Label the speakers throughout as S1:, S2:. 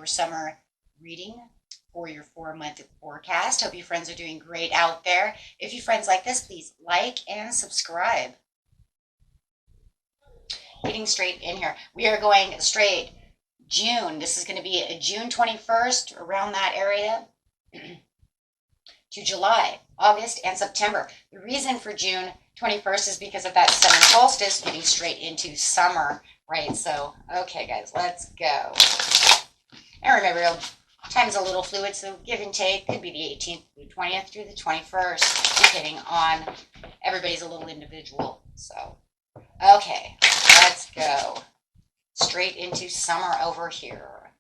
S1: your summer reading for your 4-month forecast. Hope you friends are doing great out there. If you friends like this, please like and subscribe. Getting straight in here. We are going straight June. This is going to be a June 21st, around that area, to July, August, and September. The reason for June 21st is because of that southern solstice, getting straight into summer, right? So, okay, guys, let's go. And remember, time's a little fluid, so give and take. Could be the 18th through 20th through the 21st, depending on, everybody's a little individual. So, okay, let's go. Straight into summer over here.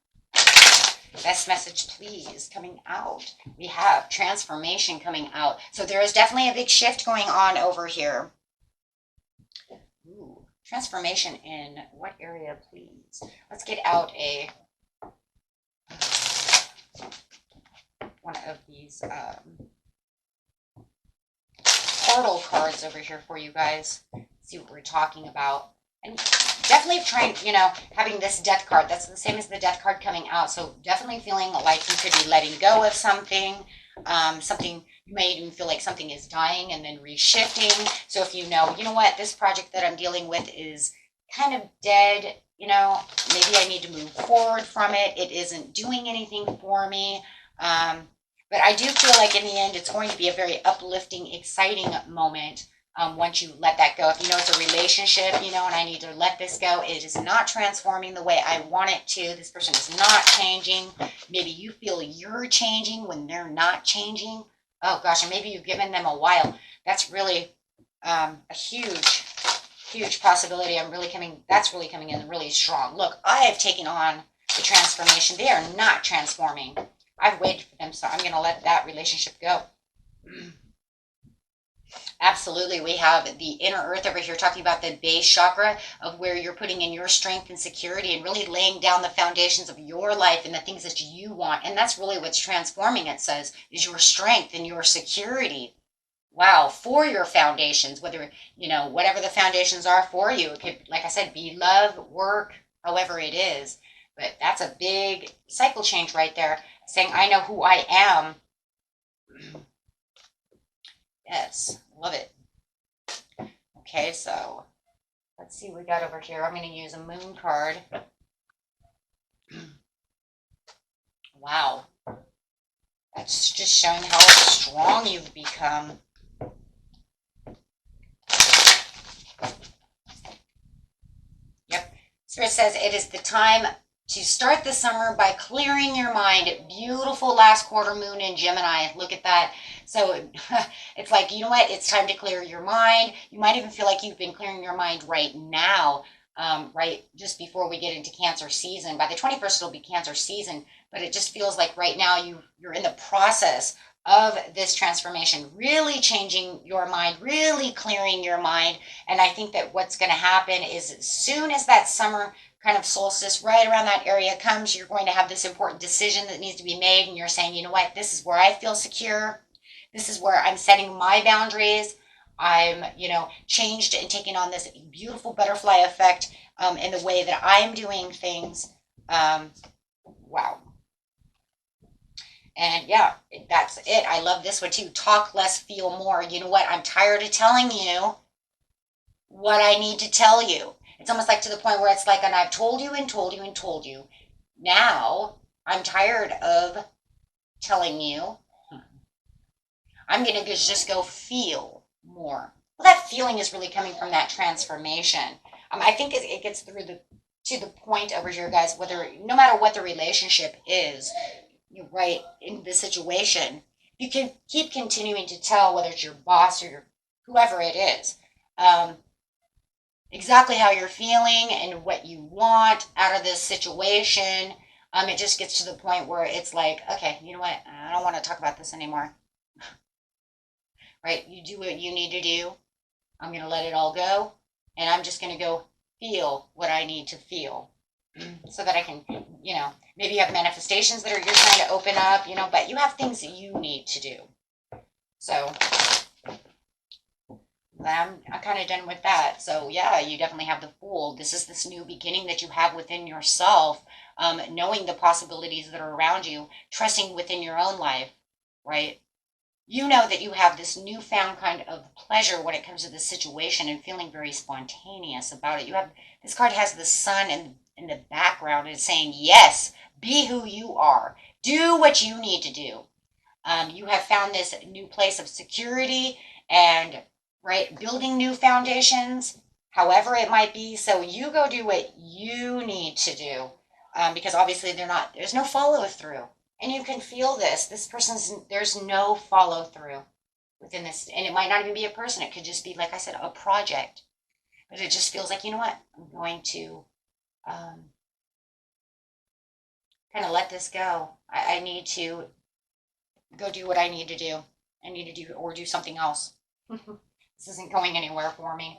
S1: Best message, please, coming out. We have transformation coming out. So there is definitely a big shift going on over here. Ooh, transformation in what area, please? Let's get out one of these portal cards over here for you guys. See what we're talking about. And definitely trying, having this death card. That's the same as the death card coming out. So definitely feeling like you could be letting go of something. Something, you may even feel like something is dying and then reshifting. So if you know what, this project that I'm dealing with is kind of dead, maybe I need to move forward from it. It isn't doing anything for me. But I do feel like in the end, it's going to be a very uplifting, exciting moment. Once you let that go. If it's a relationship, and I need to let this go, it is not transforming the way I want it to. This person is not changing. Maybe you feel you're changing when they're not changing. Oh gosh, and maybe you've given them a while. That's really a huge possibility. That's really coming in really strong. Look, I have taken on the transformation. They are not transforming. I've waited for them, so I'm going to let that relationship go. Absolutely. We have the inner earth over here talking about the base chakra of where you're putting in your strength and security and really laying down the foundations of your life and the things that you want. And that's really what's transforming, it says, is your strength and your security. Wow. For your foundations, whether, whatever the foundations are for you. It could, like I said, be love, work, however it is. But that's a big cycle change right there. Saying, I know who I am. Yes, love it. Okay, so let's see what we got over here. I'm going to use a moon card. Wow. That's just showing how strong you've become. Yep. Spirit says it is the time to start the summer by clearing your mind. Beautiful last quarter moon in Gemini. Look at that. So it's like, it's time to clear your mind. You might even feel like you've been clearing your mind right now, right just before we get into Cancer season. By the 21st, it'll be Cancer season, but it just feels like right now you're in the process of this transformation, really changing your mind, really clearing your mind. And I think that what's going to happen is as soon as that summer kind of solstice right around that area comes, you're going to have this important decision that needs to be made. And you're saying, this is where I feel secure. This is where I'm setting my boundaries. I'm, changed and taking on this beautiful butterfly effect in the way that I'm doing things. Wow. And yeah, that's it. I love this one too. Talk less, feel more. You know what? I'm tired of telling you what I need to tell you. It's almost like to the point where it's like, and I've told you and told you and told you. Now I'm tired of telling you. I'm going to just go feel more. Well, that feeling is really coming from that transformation. I think it gets through to the point over here, guys, no matter what the relationship is, you're right in the situation, you can keep continuing to tell, whether it's your boss or whoever it is, exactly how you're feeling and what you want out of this situation. It just gets to the point where it's like, okay, you know what? I don't want to talk about this anymore. Right? You do what you need to do. I'm going to let it all go. And I'm just going to go feel what I need to feel. So that I can, maybe you have manifestations that you're trying to open up, but you have things that you need to do. So, I'm kind of done with that. So yeah, you definitely have the Fool. This is this new beginning that you have within yourself, knowing the possibilities that are around you, trusting within your own life, right? You know that you have this newfound kind of pleasure when it comes to this situation and feeling very spontaneous about it. You have this card has the sun in the background and saying, yes, be who you are. Do what you need to do. You have found this new place of security and right building new foundations, however it might be. So you go do what you need to do, because obviously there's no follow through, and you can feel this person's there's no follow through within this, and it might not even be a person. It could just be, like I said, a project, but it just feels like, you know what, I'm going to kind of let this go. I need to go do what I need to do. I need to do or do something else. This isn't going anywhere for me.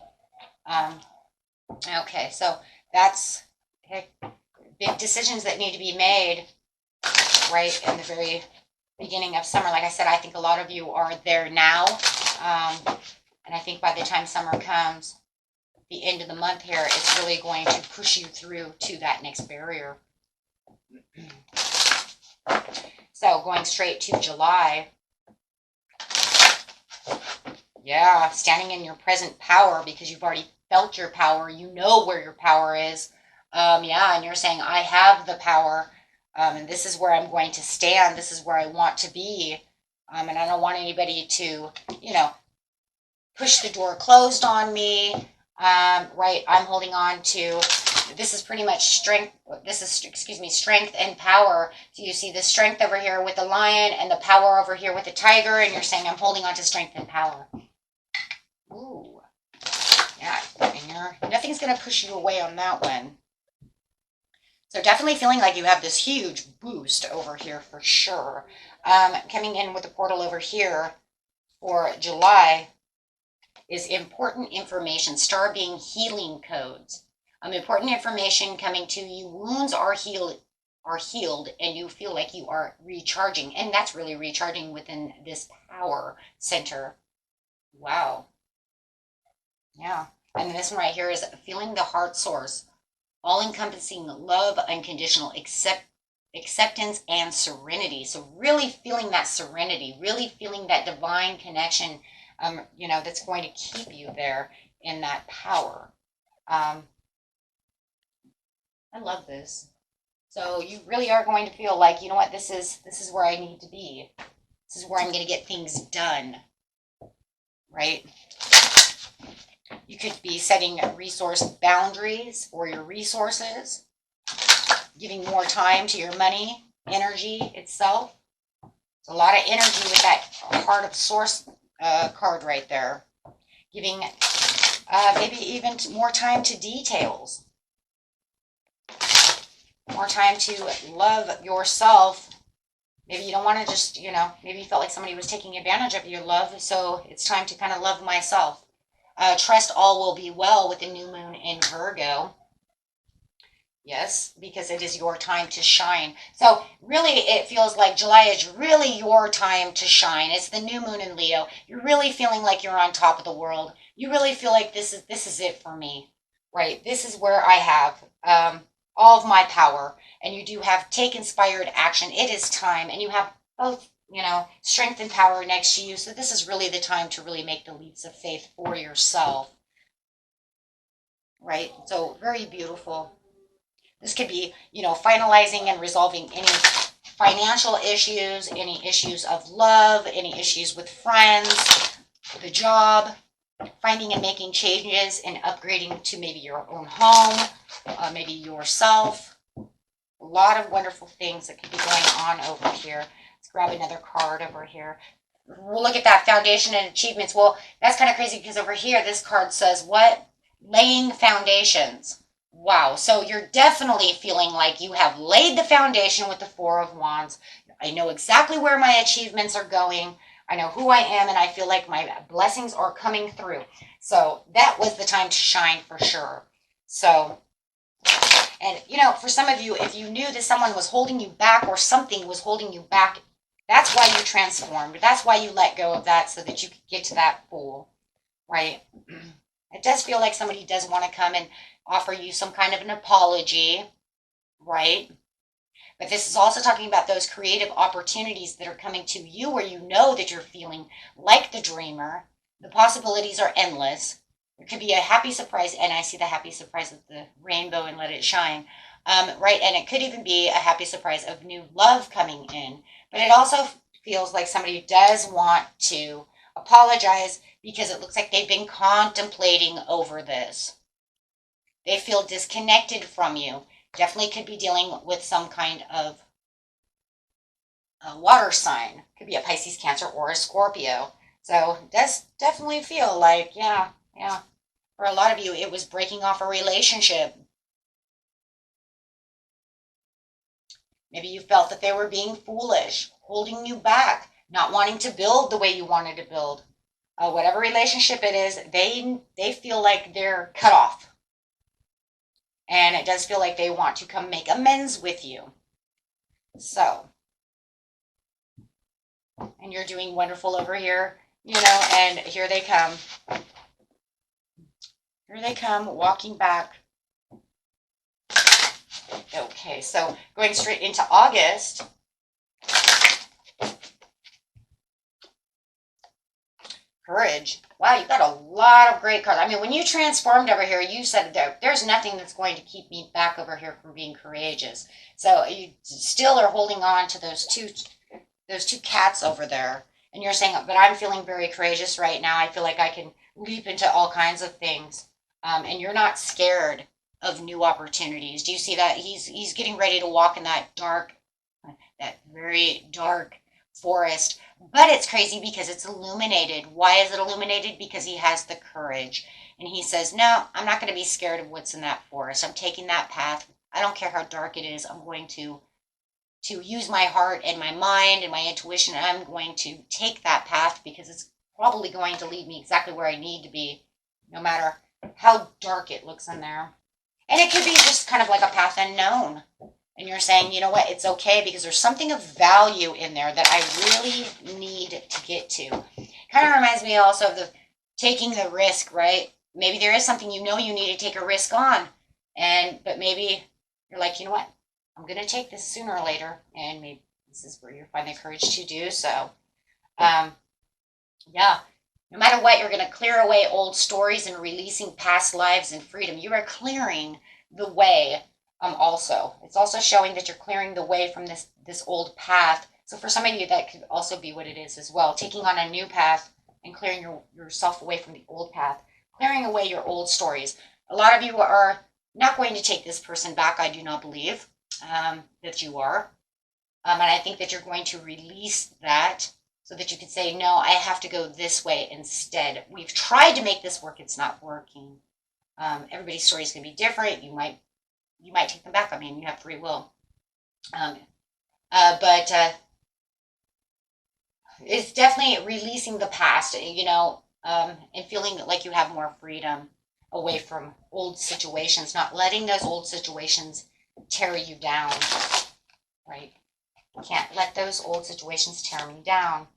S1: Um, okay, so that's okay. Big decisions that need to be made right in the very beginning of summer. Like I said, I think a lot of you are there now. And I think by the time summer comes, the end of the month here, it's really going to push you through to that next barrier. So going straight to July, yeah, standing in your present power because you've already felt your power. You know where your power is. Yeah, and you're saying, I have the power, and this is where I'm going to stand. This is where I want to be. And I don't want anybody to, push the door closed on me. Right, I'm holding on to, this is pretty much strength. This is, excuse me, strength and power. So you see the strength over here with the lion and the power over here with the tiger. And you're saying, I'm holding on to strength and power. Ooh, yeah, and nothing's going to push you away on that one. So definitely feeling like you have this huge boost over here for sure. Coming in with the portal over here for July is important information. Star being healing codes. Important information coming to you. Wounds are healed, and you feel like you are recharging, and that's really recharging within this power center. Wow. Yeah. And this one right here is feeling the heart source, all-encompassing love, unconditional acceptance, and serenity. So really feeling that serenity, really feeling that divine connection, that's going to keep you there in that power. I love this. So you really are going to feel like, you know what, this is where I need to be. This is where I'm going to get things done, right? You could be setting resource boundaries for your resources, giving more time to your money, energy itself. There's a lot of energy with that Heart of Source card right there. Giving maybe even more time to details. More time to love yourself. Maybe you don't want to just, maybe you felt like somebody was taking advantage of your love, so it's time to kind of love myself. Trust all will be well with the new moon in Virgo. Yes, because it is your time to shine. So really, it feels like July is really your time to shine. It's the new moon in Leo. You're really feeling like you're on top of the world. You really feel like this is it for me, right? This is where I have all of my power, and you do have take inspired action. It is time, and you have both, strength and power next to you. So this is really the time to really make the leaps of faith for yourself, right? So very beautiful. This could be, finalizing and resolving any financial issues, any issues of love, any issues with friends, the job, finding and making changes and upgrading to maybe your own home, maybe yourself. A lot of wonderful things that could be going on over here. Let's grab another card over here. We'll look at that foundation and achievements. Well, that's kind of crazy because over here, this card says what? Laying foundations. Wow, so you're definitely feeling like you have laid the foundation with the Four of Wands. I know exactly where my achievements are going. I know who I am, and I feel like my blessings are coming through. So that was the time to shine for sure. So, and for some of you, if you knew that someone was holding you back or something was holding you back, that's why you transformed. That's why you let go of that so that you could get to that Fool. right? It does feel like somebody does want to come and offer you some kind of an apology, right? But this is also talking about those creative opportunities that are coming to you where you know that you're feeling like the dreamer. The possibilities are endless. There could be a happy surprise, and I see the happy surprise with the rainbow and let it shine, right? And it could even be a happy surprise of new love coming in. But it also feels like somebody does want to apologize because it looks like they've been contemplating over this. They feel disconnected from you. Definitely could be dealing with some kind of a water sign. Could be a Pisces, Cancer, or a Scorpio. So it does definitely feel like, yeah, yeah. For a lot of you, it was breaking off a relationship. Maybe you felt that they were being foolish, holding you back, not wanting to build the way you wanted to build. Whatever relationship it is, they feel like they're cut off. And it does feel like they want to come make amends with you. So, and you're doing wonderful over here, and here they come. Here they come, walking back. Okay, so going straight into August. Courage. Wow, you got a lot of great cards. I mean, when you transformed over here, you said there's nothing that's going to keep me back over here from being courageous. So you still are holding on to those two cats over there. And you're saying, but I'm feeling very courageous right now. I feel like I can leap into all kinds of things. And you're not scared of new opportunities. Do you see that? He's getting ready to walk in that very dark forest. But it's crazy because it's illuminated. Why is it illuminated? Because he has the courage. And he says, no, I'm not going to be scared of what's in that forest. I'm taking that path. I don't care how dark it is. I'm going to use my heart and my mind and my intuition. And I'm going to take that path because it's probably going to lead me exactly where I need to be, no matter how dark it looks in there. And it could be just kind of like a path unknown. And you're saying, you know what, it's okay because there's something of value in there that I really need to get to. Kind of reminds me also of the taking the risk, right? Maybe there is something you need to take a risk on. But maybe you're like, you know what, I'm going to take this sooner or later. And maybe this is where you find the courage to do so. Yeah. No matter what, you're going to clear away old stories and releasing past lives and freedom. You are clearing the way. Also, it's also showing that you're clearing the way from this old path. So for some of you, that could also be what it is as well. Taking on a new path and clearing yourself away from the old path. Clearing away your old stories. A lot of you are not going to take this person back, I do not believe that you are. And I think that you're going to release that so that you can say, no, I have to go this way instead. We've tried to make this work. It's not working. Everybody's story is going to be different. You might take them back. I mean, you have free will. But it's definitely releasing the past, and feeling like you have more freedom away from old situations, not letting those old situations tear you down, right? Can't let those old situations tear me down.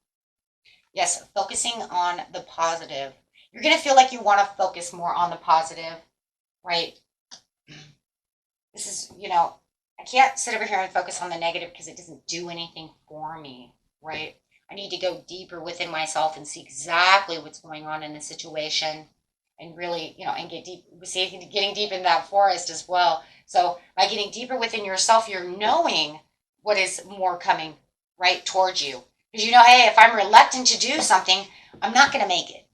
S1: Yes, focusing on the positive. You're going to feel like you want to focus more on the positive, right? This is, I can't sit over here and focus on the negative because it doesn't do anything for me, right? I need to go deeper within myself and see exactly what's going on in the situation and really, and get deep, getting deep in that forest as well. So by getting deeper within yourself, you're knowing what is more coming right towards you. Because hey, if I'm reluctant to do something, I'm not going to make it.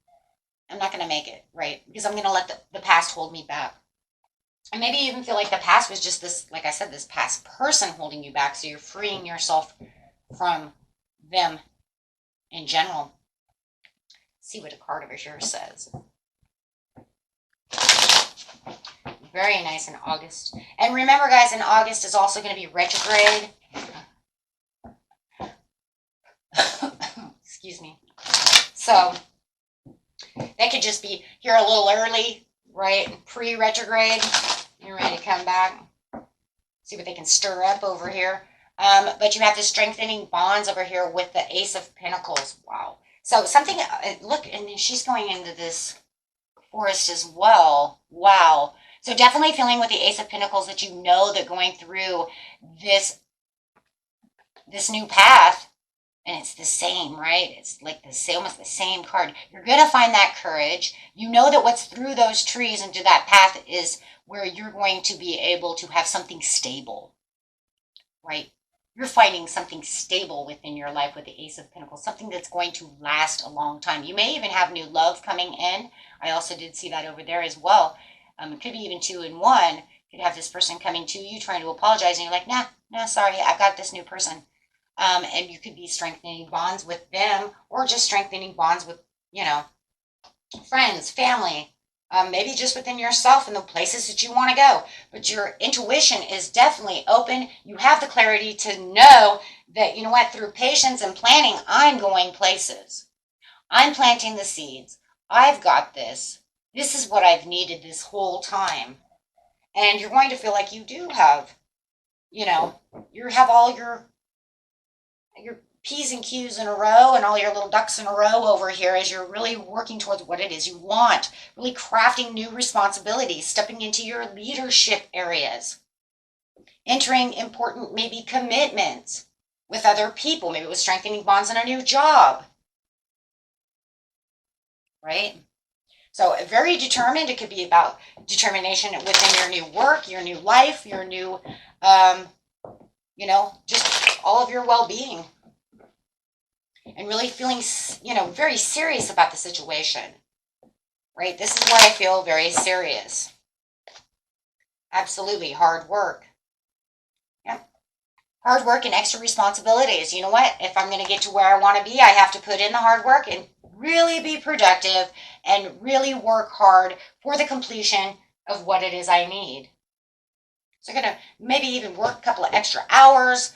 S1: I'm not going to make it, right? Because I'm going to let the past hold me back. And maybe you even feel like the past was just this, like I said, this past person holding you back. So you're freeing yourself from them in general. Let's see what a card over here says. Very nice in August. And remember, guys, in August is also going to be retrograde. Excuse me. So that could just be here a little early, right? Pre-retrograde. You're ready to come back. See what they can stir up over here. But you have the strengthening bonds over here with the Ace of Pentacles. Wow. So something, look, and she's going into this Forest as well. Wow. So definitely feeling with the Ace of Pentacles that you know that going through this new path, and it's the same, right? It's like the same, almost the same card. You're going to find that courage. You know that what's through those trees into that path is where you're going to be able to have something stable, right? You're finding something stable within your life with the Ace of Pentacles, something that's going to last a long time. You may even have new love coming in. I also did see that over there as well. It could be even 2 in 1. You could have this person coming to you trying to apologize, and you're like, nah, sorry, I've got this new person. And you could be strengthening bonds with them, or just strengthening bonds with, friends, family, maybe just within yourself and the places that you want to go. But your intuition is definitely open. You have the clarity to know that, you know what, through patience and planning, I'm going places. I'm planting the seeds. I've got this. This is what I've needed this whole time. And you're going to feel like you do have, you have all your P's and Q's in a row and all your little ducks in a row over here as you're really working towards what it is you want, really crafting new responsibilities, stepping into your leadership areas, entering important maybe commitments with other people. Maybe it was strengthening bonds in a new job, right? So very determined. It could be about determination within your new work, your new life, your new, just all of your well-being. And really feeling, very serious about the situation, right? This is where I feel very serious. Absolutely. Hard work. Yeah. Hard work and extra responsibilities. You know what? If I'm going to get to where I want to be, I have to put in the hard work and really be productive and really work hard for the completion of what it is I need. So I'm going to maybe even work a couple of extra hours,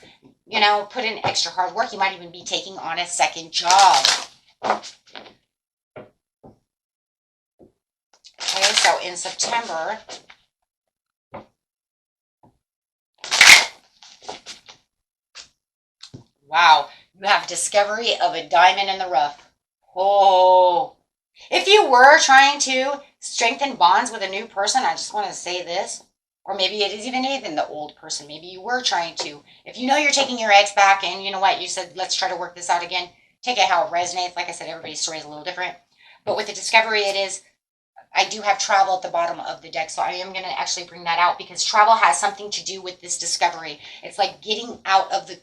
S1: put in extra hard work. You might even be taking on a second job. Okay, so in September, wow, you have discovery of a diamond in the rough. Oh, if you were trying to strengthen bonds with a new person, I just want to say this. Or maybe it is even the old person. Maybe you were trying to. If you know you're taking your ex back and you know what, you said, let's try to work this out again. Take it how it resonates. Like I said, everybody's story is a little different. But with the discovery, I do have travel at the bottom of the deck. So I am going to actually bring that out because travel has something to do with this discovery. It's like getting out of the,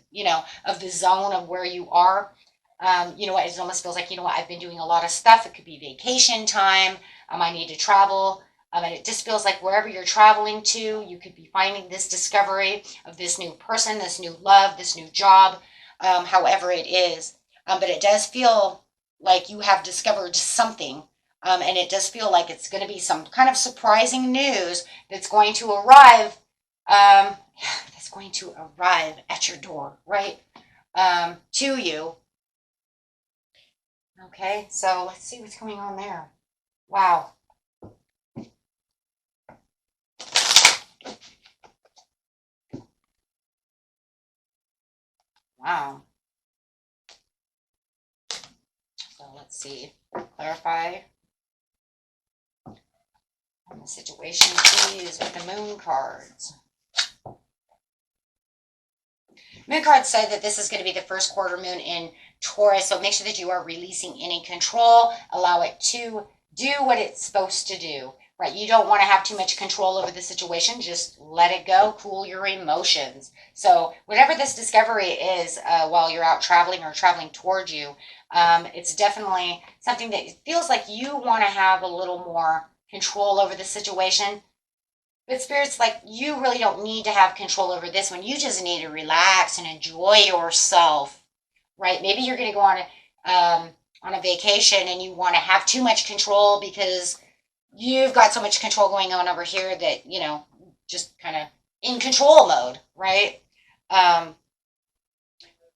S1: of the zone of where you are. It almost feels like, I've been doing a lot of stuff. It could be vacation time. I need to travel. And it just feels like wherever you're traveling to, you could be finding this discovery of this new person, this new love, this new job, however it is. But it does feel like you have discovered something. And it does feel like it's going to be some kind of surprising news that's going to arrive. That's going to arrive at your door, right? To you. Okay, so let's see what's going on there. Wow. Wow. So let's see. Clarify on the situation, please, with the moon cards. Moon cards say that this is going to be the first quarter moon in Taurus, so make sure that you are releasing any control. Allow it to do what it's supposed to do. Right, you don't want to have too much control over the situation. Just let it go. Cool your emotions. So whatever this discovery is while you're out traveling or traveling towards you, it's definitely something that feels like you want to have a little more control over the situation. But Spirit's like, you really don't need to have control over this one. You just need to relax and enjoy yourself. Right? Maybe you're going to go on a vacation and you want to have too much control because you've got so much control going on over here that, just kind of in control mode, right?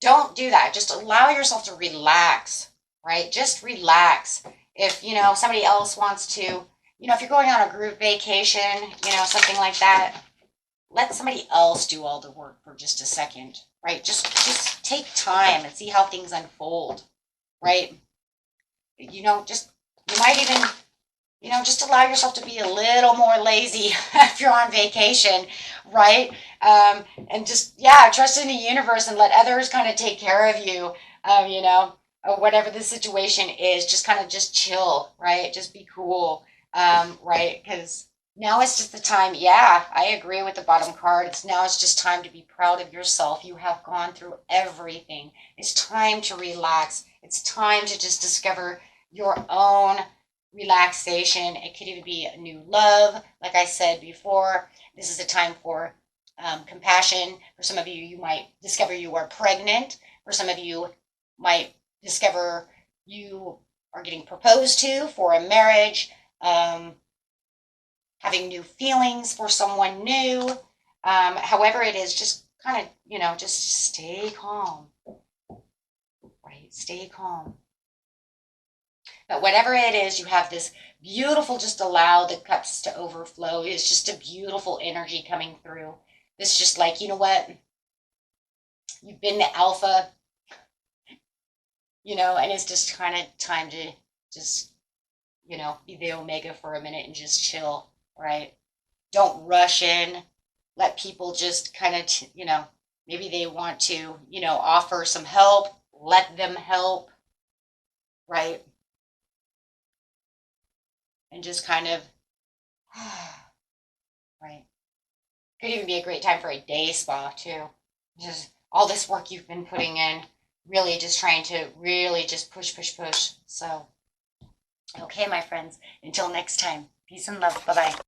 S1: Don't do that. Just allow yourself to relax, right? Just relax. If, somebody else wants to, if you're going on a group vacation, something like that, let somebody else do all the work for just a second, right? Just take time and see how things unfold, right? You might even You know, just allow yourself to be a little more lazy if you're on vacation, right? And just, yeah, trust in the universe and let others kind of take care of you, you know, or whatever the situation is. Just kind of just chill, right? Just be cool, right? Because now it's just the time. Yeah, I agree with the bottom card. It's just time to be proud of yourself. You have gone through everything. It's time to relax. It's time to just discover your own relaxation. It could even be a new love. Like I said before, this is a time for compassion. For some of you, you might discover you are pregnant. For some of you, might discover you are getting proposed to for a marriage, having new feelings for someone new. However, it is just kind of, you know, just stay calm, right? Stay calm. But whatever it is, you have this beautiful, just allow the cups to overflow. It's just a beautiful energy coming through. It's just like, you know what? You've been the alpha, you know, and it's just kind of time to just, you know, be the omega for a minute and just chill, right? Don't rush in. Let people just kind of, you know, maybe they want to, you know, offer some help. Let them help, right? And just kind of, right? Could even be a great time for a day spa too. Just all this work you've been putting in, really just trying to really just push, push, push. So, okay, my friends, until next time, peace and love. Bye bye.